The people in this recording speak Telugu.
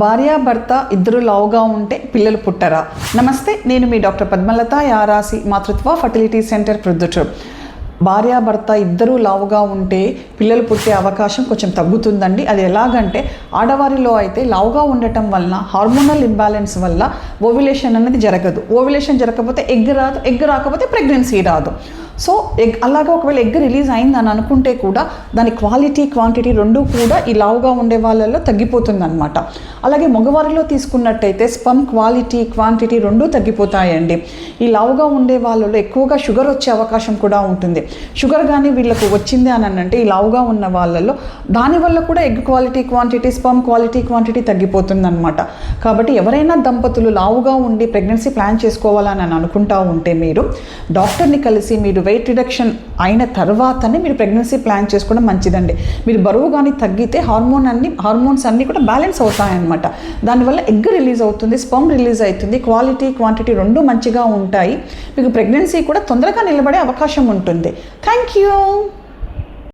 భార్యాభర్త ఇద్దరు లావుగా ఉంటే పిల్లలు పుట్టరా? నమస్తే, నేను మీ డాక్టర్ పద్మలత, యారాసి మాతృత్వ ఫర్టిలిటీ సెంటర్ ప్రొద్దుటూరు. భార్యాభర్త ఇద్దరూ లావుగా ఉంటే పిల్లలు పుట్టే అవకాశం కొంచెం తగ్గుతుందండి. అది ఎలాగంటే, ఆడవారిలో అయితే లావుగా ఉండటం వలన హార్మోనల్ ఇంబ్యాలెన్స్ వల్ల ఓవ్యులేషన్ అనేది జరగదు. ఓవ్యులేషన్ జరగకపోతే ఎగ్ రాదు, ఎగ్ రాకపోతే ప్రెగ్నెన్సీ రాదు. సో అలాగా ఒకవేళ ఎగ్ రిలీజ్ అయిందని అనుకుంటే కూడా దాని క్వాలిటీ క్వాంటిటీ రెండూ కూడా ఈ లావుగా ఉండే వాళ్ళల్లో తగ్గిపోతుందన్నమాట. అలాగే మగవారిలో తీసుకున్నట్టయితే స్పమ్ క్వాలిటీ క్వాంటిటీ రెండూ తగ్గిపోతాయండి. ఈ లావుగా ఉండే వాళ్ళలో ఎక్కువగా షుగర్ వచ్చే అవకాశం కూడా ఉంటుంది. షుగర్ కానీ వీళ్ళకు వచ్చింది అని అంటే ఈ లావుగా ఉన్న వాళ్ళల్లో దానివల్ల కూడా egg quality quantity sperm quality quantity తగ్గిపోతుందన్నమాట. కాబట్టి ఎవరైనా దంపతులు లావుగా ఉండి ప్రెగ్నెన్సీ ప్లాన్ చేసుకోవాలని అనుకుంటా ఉంటే మీరు డాక్టర్ని కలిసి మీరు వెయిట్ రిడక్షన్ అయిన తర్వాతనే మీరు ప్రెగ్నెన్సీ ప్లాన్ చేసుకోవడం మంచిదండి. మీరు బరువు కానీ తగ్గితే హార్మోన్స్ అన్నీ కూడా బ్యాలెన్స్ అవుతాయన్నమాట. దానివల్ల ఎగ్ రిలీజ్ అవుతుంది, స్పర్మ్ రిలీజ్ అవుతుంది, క్వాలిటీ క్వాంటిటీ రెండూ మంచిగా ఉంటాయి. మీకు ప్రెగ్నెన్సీ కూడా తొందరగా నిలబడే అవకాశం ఉంటుంది. Thank you.